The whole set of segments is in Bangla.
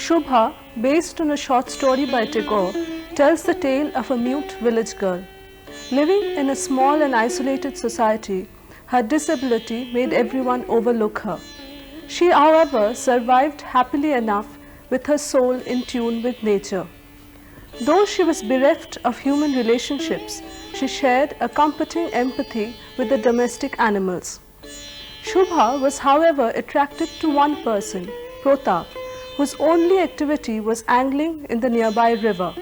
Shubha, based on a short story by Tagore, tells the tale of a mute village girl. Living in a small and isolated society, her disability made everyone overlook her. She, however, survived happily enough with her soul in tune with nature. Though she was bereft of human relationships, she shared a comforting empathy with the domestic animals. Shubha was, however, attracted to one person, Protap, whose only activity was angling in the nearby river.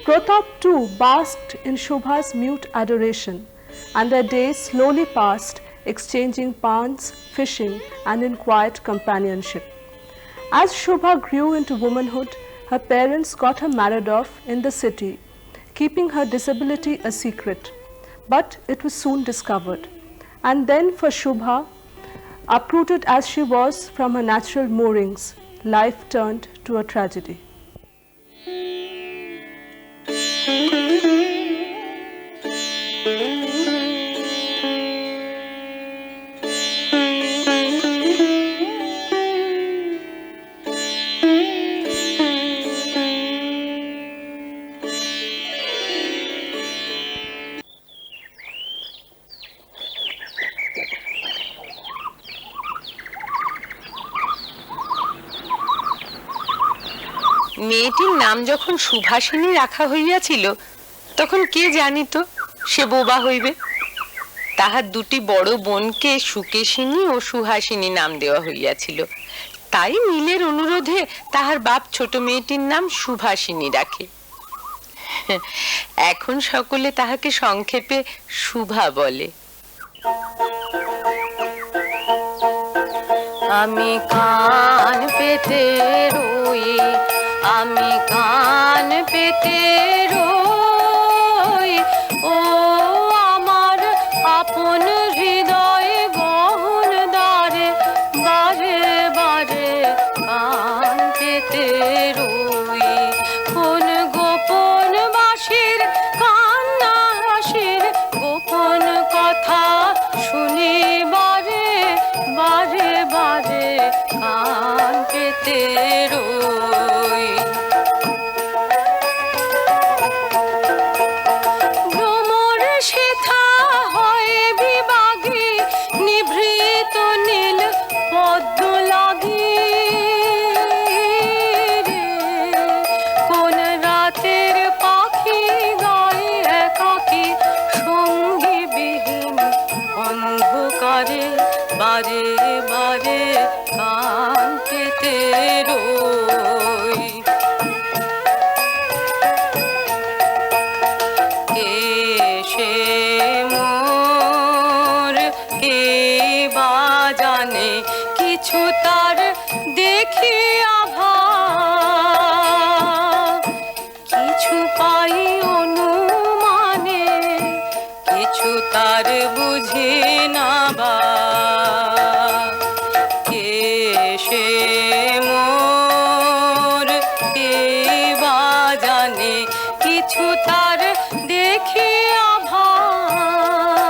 Protap too basked in Shubha's mute adoration, and their days slowly passed, exchanging puns, fishing, and in quiet companionship. As Shubha grew into womanhood, her parents got her married off in the city, keeping her disability a secret. But it was soon discovered. And then for Shubha, uprooted as she was from her natural moorings, life turned to a tragedy. মেয়েটির নাম যখন সুভাষিনী রাখা হইয়াছিল তখন কে জানিত সে বোবা হইবে। তাহার দুটি বড় বোনকে সুকেশিনী ও সুহাসিনী নাম দেওয়া হইয়াছিল, তাই নীলের অনুরোধে তাহার বাপ ছোট মেয়েটির নাম সুভাষিনী রাখে। এখন সকলে তাহাকে সংক্ষেপে শুভা বলে। আমি কান পেতে রই, আমি কান পেতে রই, ও আমার আপন হৃদয় গহন দ্বারে বারে বারে কান পেতে রই। কোন গোপন বাঁশির কান্না হাসির গোপন কথা শুনি বারে বারে বারে কান পেতে রই। ভ্রমর সেথা হয় বিভাগী নিভৃত নীল পদ্ম লাগি রে, কোন রাতের পাখি গায়ে একাকী সঙ্গী বিহীন অন্ধকারে বারে বারে কান পেতে রই। কে সে মোর কে বা জানে কিছু তার দেখি আভাস, কিছু পাই অনুমানে কিছু তার বুঝি না বা। কে সে মোর কে বা জানে কিছু তার দেখি আভাস,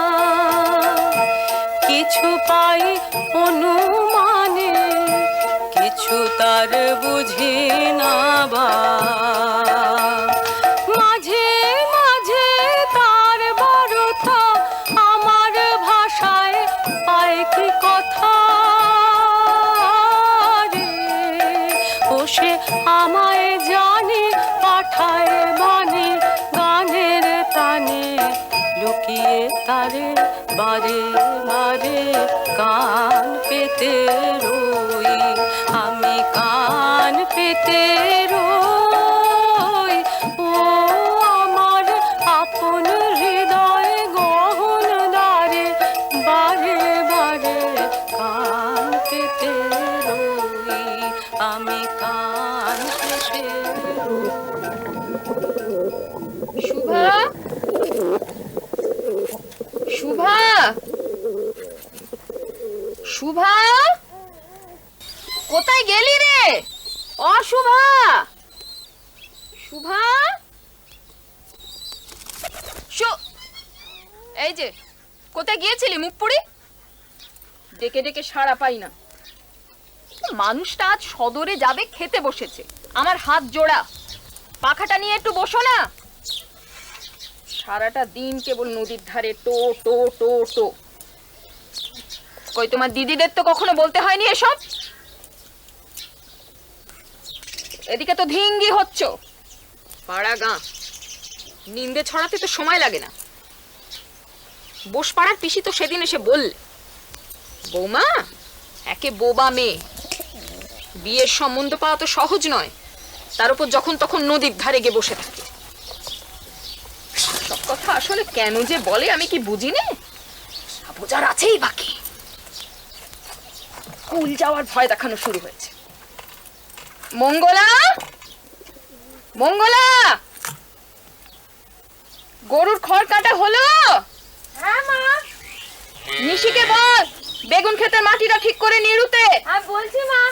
কিছু পাই অনুমানে কিছু তার বুঝি না বা। মাঝে মাঝে তার বড়তা আমার ভাষায় পায় কি কথা রে, ও সে আমায় জানে পাঠায় বানে গানের তানে লুকিয়ে তারে বারে বারে কান পেতে রই। আমি কান পেতে রই, ও আমার আপন হৃদয় গহন দ্বারে বারে বারে কান পেতে রই। আমি কান পেতে রই। শুভা, শুভা, শুভা, কোথায় গেলি রে? অশুভা, শুভা, এই যে কোথায় গিয়েছিলি মুখ পুড়ি? ডেকে ডেকে সাড়া পাই না। মানুষটা আজ সদরে যাবে, খেতে বসেছে, আমার হাত জোড়া। পাখাটা নিয়ে একটু বসো না। সারাটা দিন কেবল নদীর ধারে টো টো টো টো। কই তোমার দিদিদের তো কখনো বলতে হয়নি এসব? এদিকে তো ধিঙ্গি হচ্ছ। পাড়া গাঁ নিন্দে ছড়াতে তো সময় লাগে না। বোস পাড়ার পিসি তো সেদিন এসে বললে, বৌমা একে বোবা মেয়ে, বিয়ের সম্বন্ধ পাওয়া তো সহজ নয়, তার উপর যখন তখন নদীর ধারে গিয়ে বসে থাকে। সব কথা আসলে কেন যে বলে আমি কি বুঝি নে, বোঝার আছেই বাকি। কুল যাওয়ার ভয় দেখানো শুরু হয়েছে। মঙ্গলা, মঙ্গলা, গরুর খড় কাটা হলো? হ্যাঁ মা। নিশিকে বল বেগুন ক্ষেতের মাটিটা ঠিক করে নিরুতে। হ্যাঁ বলছি মা।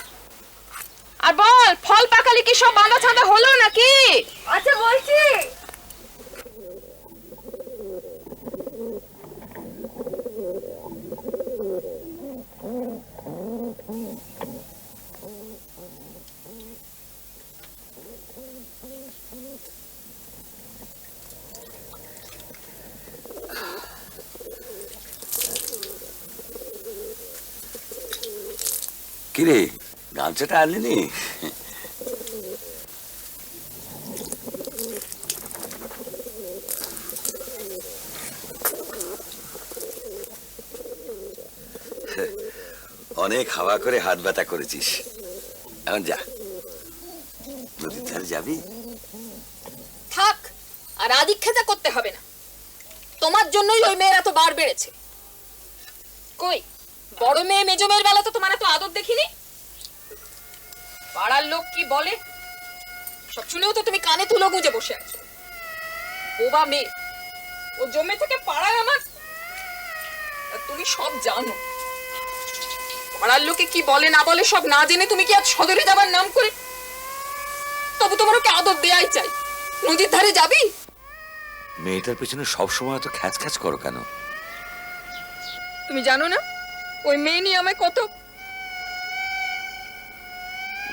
আর বল ফল পাকালি কি সব বাঁধা ছাঁদা হলো নাকি? আচ্ছা বলছি। কিরে গামছাটা আনলিনি? অনেক হাওয়া করে হাত ব্যথা করেছিস, এখন যা, নদীর ধারে যাবি? থাক, আর আদিক্ষেতা করতে হবে না। তোমার জন্যই ওই মেয়ের এত বার বেড়েছে। কই বড় মেয়ে মেজো মেয়ের বেলা তো তোমার এত আদর দেখিনি। পাড়ার লোক কি বলে সব শুনেও তো তুমি কানে তুলো গুঁজে বসে আছো। বোবা মেয়ে, ও জমে থেকে পাড়ায় আমার, আর তুমি সব জানো। পাড়ার লোকে কি বলে না বলে সব না জেনে তুমি কি আজ সদরে যাবার নাম করে, তবু তোমার ওকে আদর দেয়াই চাই। নদীর ধারে যাবি? মেয়েটার পেছনে সবসময় এত খ্যাচ খ্যাচ করো কেন? তুমি জানো না ওই মেয়ে নিয়ে আমায় কত,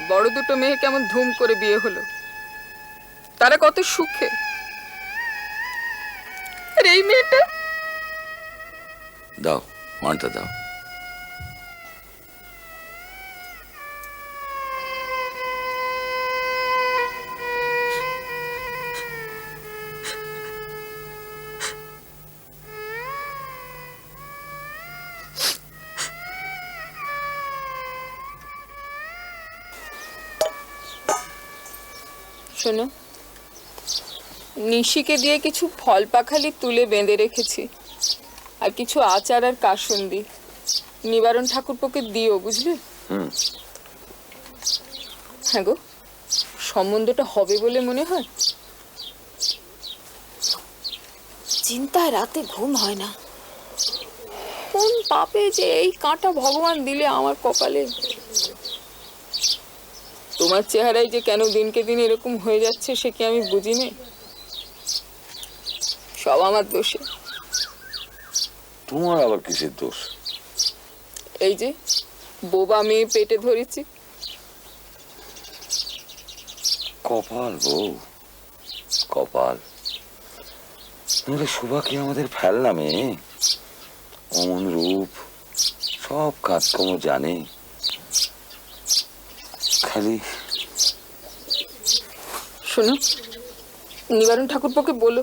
বড় দুটো মেয়ে কেমন ধুম করে বিয়ে হলো, তারা কত সুখে। আর এই মেয়েটা, দাও মানটা দাও। শোনো, নিশিকে দিয়ে কিছু ফল পাখালি তুলে বেঁধে রেখেছি, আর কিছু আচার আর কাসুন্দি নিবারণ ঠাকুরপোকে দিও, বুঝলে? হ্যাঁ গো, সম্বন্ধটা হবে বলে মনে হয়। চিন্তায় রাতে ঘুম হয় না। কোন পাপে যে এই কাঁটা ভগবান দিলে আমার কপালে। তোমার চেহারায় যে কেন দিনকে দিন এরকম হয়ে যাচ্ছে সে কি আমি বুঝি না? সব আমার দোষে। তোমার আবার কিসের দোষ? এই যে বোবা মেয়ে পেটে ধরেছি। কপাল বউ, কপাল। নইলে শোভা কি আমাদের ফেলনা মেয়ে? অমন রূপ, সব কাজকর্ম জানে, খালি। শোনো, নিবারণ ঠাকুরপোকে বলো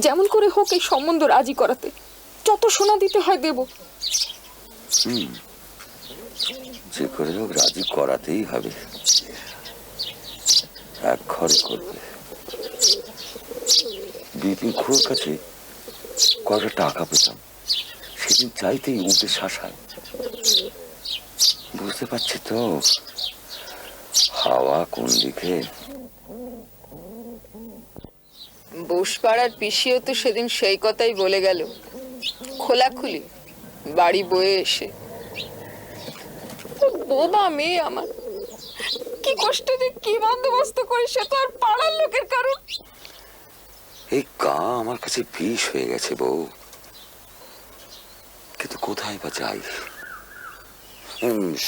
যেমন করে হোক এই সম্বন্ধ রাজি করাতে। যত সোনা দিতে হয় দেব। যে করে হোক রাজি করাতেই হবে। এক ঘরে করবে। বিপিন খুঁড়োর কাছে কয়টা টাকা পেতাম, সেদিন চাইতেই উঠে শাসায়। বুঝতে পারছি তো হাওয়া কোন দিকে। বোসপাড়ার পিসিও তো সেদিন সেই কথাই বলে গেল, খোলাখুলি বাড়ি বয়ে এসে। বোবা মেয়ে আমার, কি কষ্ট যে কি বন্দোবস্ত করে সে তো আর পাড়ার লোকের কারণ। এই গা আমার কাছে বিষ হয়ে গেছে বউ, কিন্তু কোথায় বা যাই?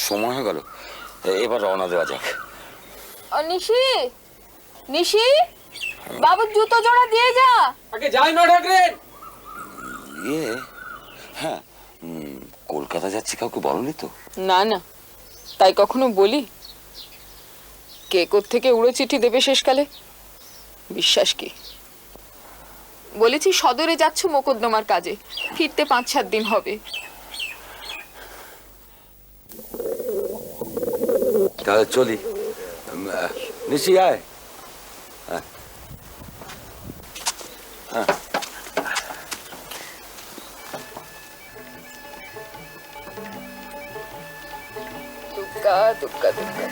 সময় হয়ে গেল, এবার রওনা দেওয়া যাক। নিশি নিশি বাবুর জুতো জোড়া দিয়ে যা। আগে যাই না ঠাকরেন। ইয়ে, হ্যাঁ, কলকাতা যাচ্ছি কাউকে বলনি তো? না না, তাই কখনো বলি? কে কোত্থেকে উড়ো চিঠি দেবে শেষকালে? বিশ্বাস কি? বলেছি সদরে যাচ্ছ মোকদ্দমার কাজে, ফিরতে 5-7 দিন হবে। তাহলে চলি। নিশি আয়। দুক্কা দুক্কা দুক্কা।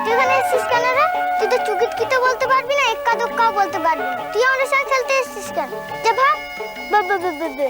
তুই এখানে এসেছিস কেন রে? তুই তো চুকিত কিতে বলতে পারবি না, এক্কা দোক্কাও বলতে পারবি না। তুই আমাদের সঙ্গে খেলতে এসেছিস কেন? যা ভাগ। বে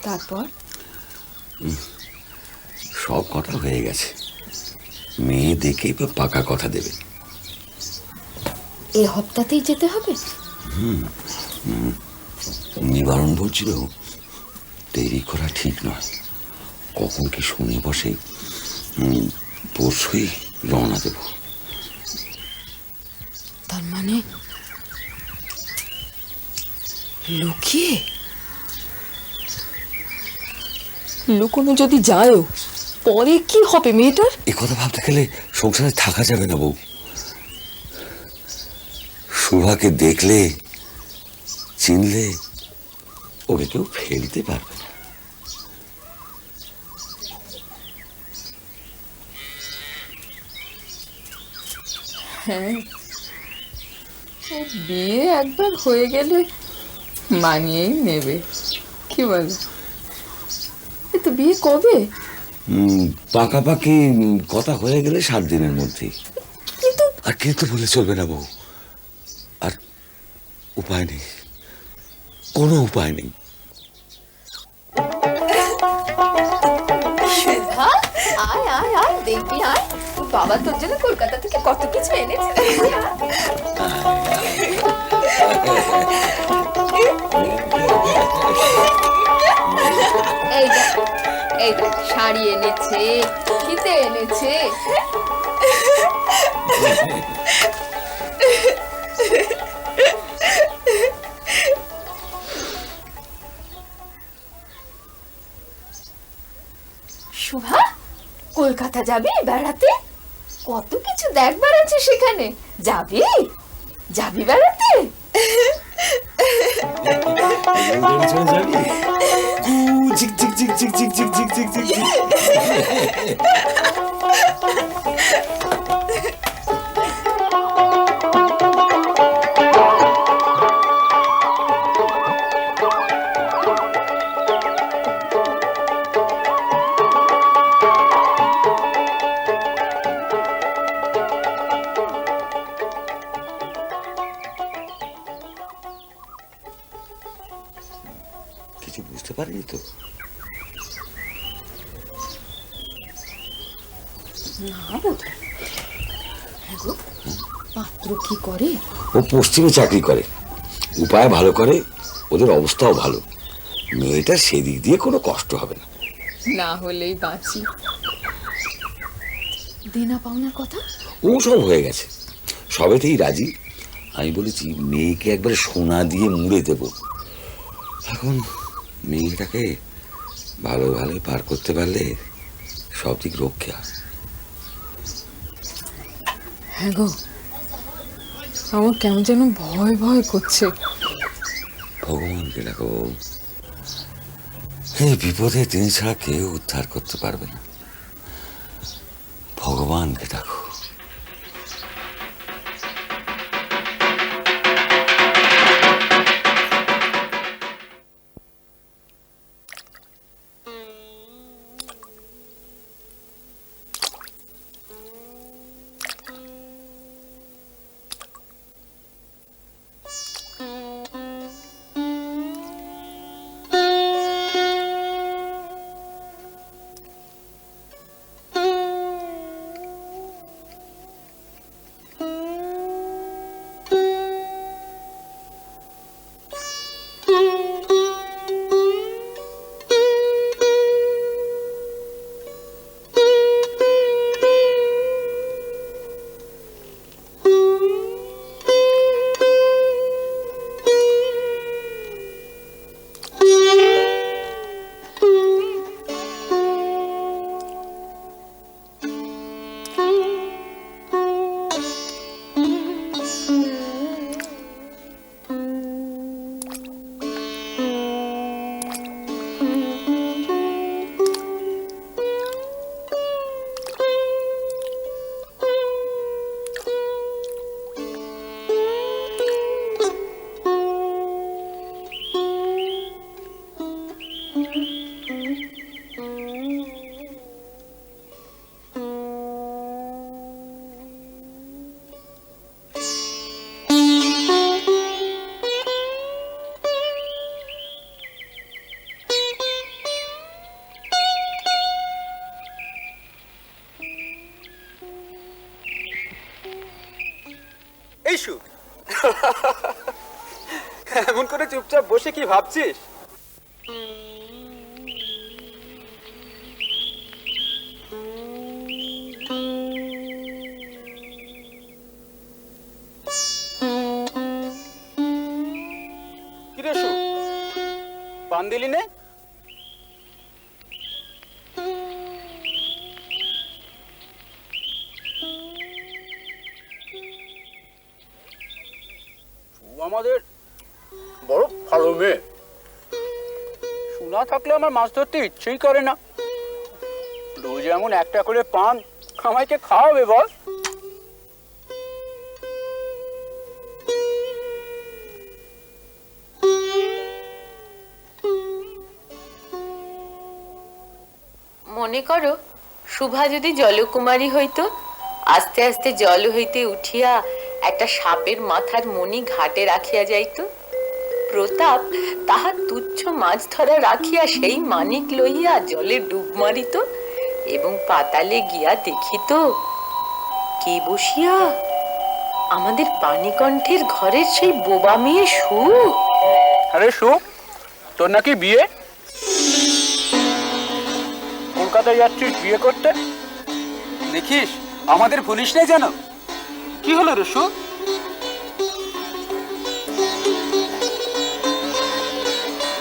তারপর সব কথা হয়ে গেছে। মেয়ে দেখেই বা পাকা কথা দেবে। এ হপ্তাতেই যেতে হবে? নিবারণ বলছিল দেরি করা ঠিক নয়। কখন কি শুনে বসে, পরশুই রওনা দেব। তার মানে লুকিয়ে? লুকোনো যদি যায়ও, পরে কি হবে মেয়েটার? এ কথা ভাবতে গেলে সংসারে থাকা যাবে না বউ। সুভাকে দেখলে চিনলে ওকে কেউ ফেলতে পারবে না। হ্যাঁ, ও বিয়ে একবার হয়ে গেলে মানিয়েই নেবে, কি বলো? এ তো বিয়ে কবে? পাকাপাকি কথা হয়ে গেলে 7 দিনের মধ্যেই। কিন্তু আর কিন্তু বলে চলবে না বউ, আর উপায় নেই, কোনো উপায় নেই। সুধা, আয় আয় আয়, দেখবি আয়, তোর বাবা তোর জন্য কলকাতা থেকে কত কিছু এনেছে। এই দেখ, এই দেখ, শাড়ি এনেছে, ফিতে এনেছে। শুভা, কলকাতা যাবি বেড়াতে? কত কিছু দেখবার আছে সেখানে, যাবি? যাবি বেড়াতে? কিছু বুঝতে পারিনি তো। পাত্র কি করে? ও পশ্চিমে চাকরি করে, উপায় ভালো করে, ওদের অবস্থাও ভালো। মেয়েটার সেদিক দিয়ে কোনো কষ্ট হবে না। না হলেই বাঁচি। দেনা পাওনার কথা? ও সব হয়ে গেছে, সবেতেই রাজি। আমি বলেছি মেয়েকে একবারে সোনা দিয়ে মুড়ে দেব। এখন মেয়েটাকে ভালো ভালো পার করতে পারলে সব দিক রক্ষা। হ্যাঁ গো, আমার কেমন যেন ভয় ভয় করছে। ভগবানকে ডাকো, এই বিপদে তিনি ছাড়া কেউ উদ্ধার করতে পারবে না। ভগবানকে ডাকো। ইস্যু এমন করে চুপচাপ বসে কি ভাবছিস? কিরে শু, পান দিলি নে? আমাদের বড় ভালো মেয়ে। শোনা থাকলে আমার মাছ ধরতে ইচ্ছেই করে না। রোজ এমন একটা করে পান আমাকে খাওয়াবে বল? মনে করো শুভা যদি জলকুমারী হইতো, আস্তে আস্তে জল হইতে উঠিয়া একটা সাপের মাথার মণি ঘাটে রাখিয়া যাইত। প্রতাপ তাহার তুচ্ছ মাছ ধরা রাখিয়া সেই মানিক লইয়া জলে ডুব মারিত এবং পাতালে গিয়া দেখিত কে বসিয়া? আমাদের পানিকণ্ঠের ঘরের সেই বোবা মেয়ে সু। আরে সু, তোর নাকি বিয়ে? কলকাতায় যাচ্ছিস বিয়ে করতে? দেখিস আমাদের ভুলিস নাই যেন। কি হলো রে সু?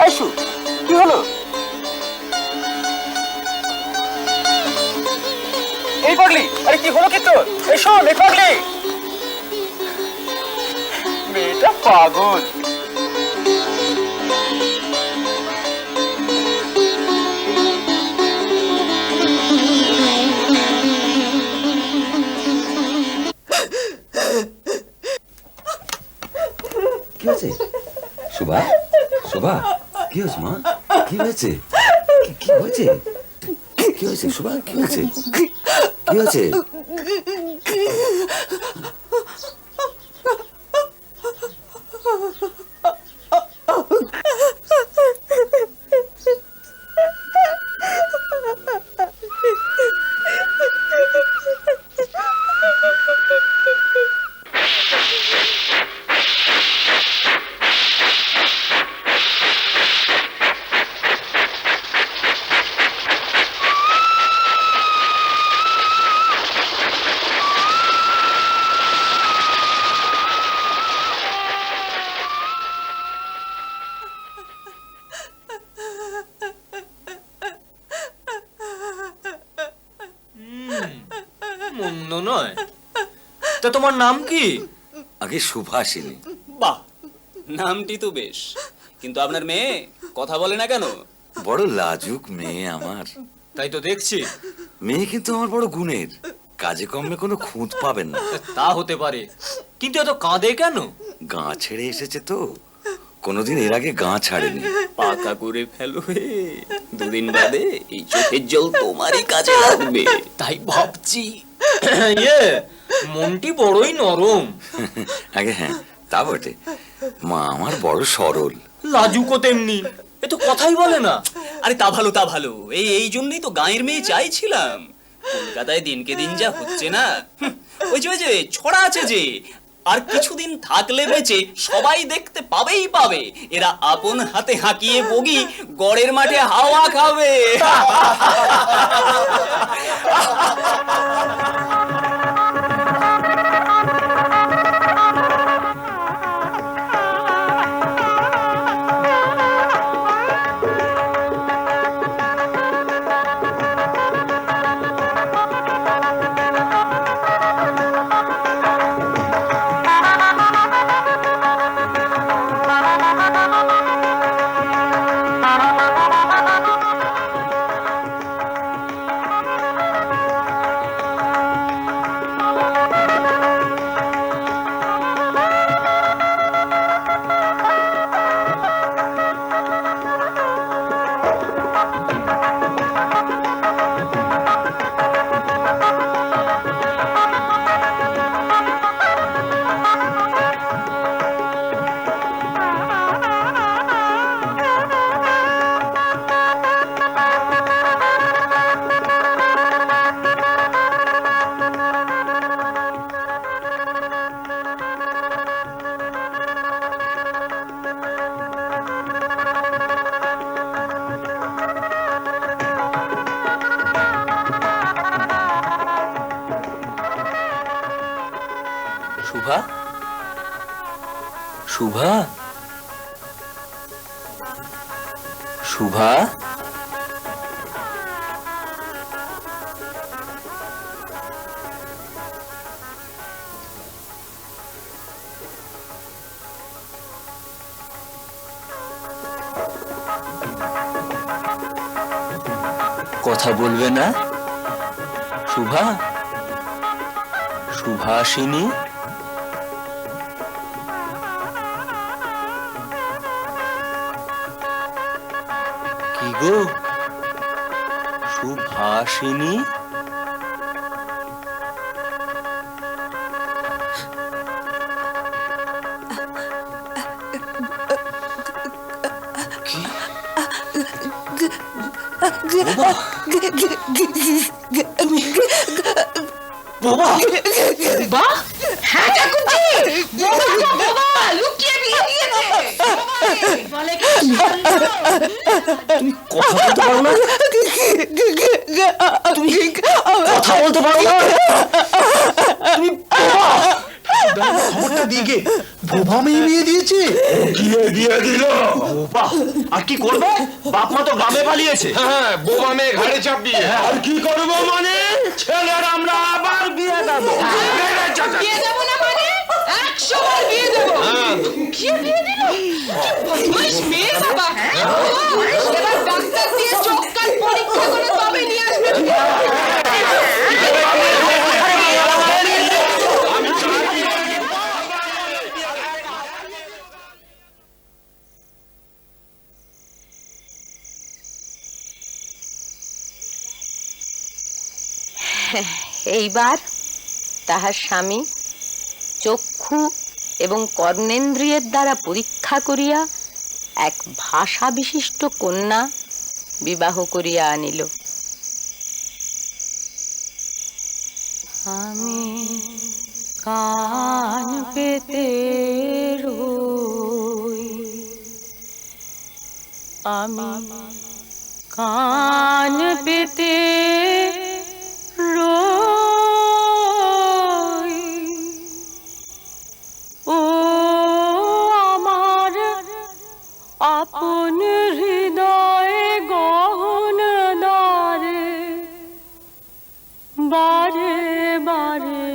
এই সু, কি হলো? এই পাগলি, আরে কি হলো কি তোর? এই শোন, এই পাগলি মেয়েটা পাগল। কি হয়েছে শোভা? শোভা, কি হয়েছে মা? কি হয়েছে? কি হয়েছে? কি হয়েছে শোভা? কি হয়েছে? কি হয়েছে? মন্দ নয়। তা তোমার নাম কি? আগে সুভাষিনী। বাহ, নামটি তো বেশ, কিন্তু আপনার মেয়ে কথা বলে না কেন? বড় লাজুক মেয়ে আমার। তাই তো দেখছি। মেয়ে কিন্তু আমার বড় গুণের, কাজে কর্মে কোনো খুঁত পাবেন না। তা হতে পারে, কিন্তু এত কাঁদে কেন? গাঁ ছেড়ে এসেছে তো, কোনোদিন এর আগে গাঁ ছাড়েনি। পাকা করে ফেলো হে, দুদিন বাদে এই চোখের জল তোমারই কাজে লাগবে। তাই ভাবছি। ইয়ে, মনটি বড়ই নরম। আগে হ্যাঁ, তা বটে। মা আমার বড় সরল। লাজুকও তেমনি, এ তো কথাই বলে না। আরে তা ভালো, তা ভালো। এই জন্যই তো গাঁয়ের মেয়ে চাইছিলাম। কলকাতায় দিনকে দিন যা হচ্ছে না, ওই যে ছড়া আছে যে, আর কিছুদিন থাকলে বেঁচে সবাই দেখতে পাবেই পাবে এরা আপন হাতে হাঁকিয়ে বগি গড়ের মাঠে হাওয়া খাবে। শুভা, শুভা, শুভা। কথা বলবে না? শুভা, সুভাষিনী, কি গো সুভাষিনী? বাবা, বাহ, হ্যাঁ ঠাকুরজি, বোবা গো বোবা, লুকিয়ে বিয়ে দিয়েছে। বলে কি সুন্দর। তুমি কথা বলতে পারো না? তুমি কথা বলতে পারো না? তুমি বোবা। খবরটা দিয়ে গে, বোবা মেয়ে বিয়ে দিয়েছে। দিয়ে দিল। বোবা, আর কি করবে? বাপ মা তো গ্রামে পালিয়েছে। হ্যাঁ, বোমা মেয়ে ঘাড়ে চাপিয়ে। আর কি করবো মানে? ছেলের আমরা আবার বিয়ে দেবো। বিয়ে দেবো না মানে 100 বার বিয়ে দেবো। কি বিয়ে দিল? কি বদমাইশ মেয়ে বাবা। এবার ডাক্তার দিয়ে চোখ কান পরীক্ষা করে তবে নিয়ে আসবে। এইবার তাহার স্বামী চক্ষু এবং কর্ণেন্দ্রিয়ের দ্বারা পরীক্ষা করিয়া এক ভাষা বিশিষ্ট কন্যা বিবাহ করিয়া আনিল। আমি কান পেতে রই, আমি কান পেতে রই, ও আমার আপন হৃদয়ে গহন দ্বারে, বারে বারে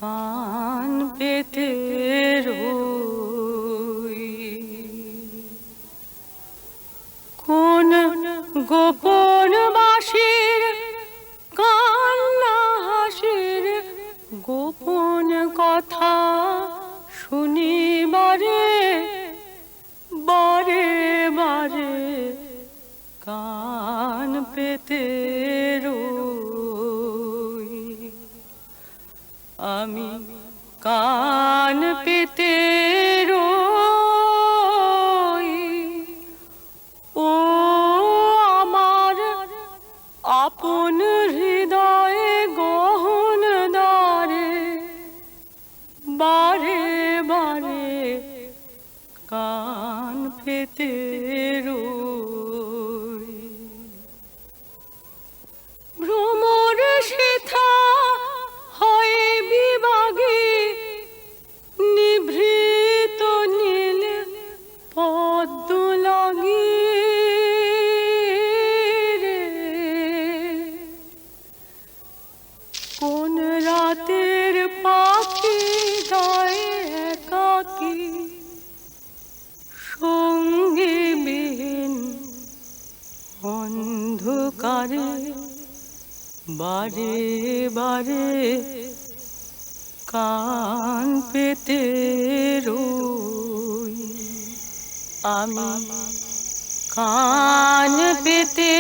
কান পেতে রই। কোন গোপন বাঁশির কান্না হাসির গোপন কথা শুনিবারে, বারে বারে কান পেতে রই, আমি কান পেতে রই, ও আমার আপন হৃদয়ে গহন দ্বারে, বারে বারে কান পেতে রই। ভ্রমর সেথা হয়ে বিভাগে নিভৃত নীল পদ্ম লাগি রে, কোন রাতের পাখি গায়ে একাকী সঙ্গী বিহীন অন্ধকারে, বারে বারে কান পেতে রই, আমি কান পেতে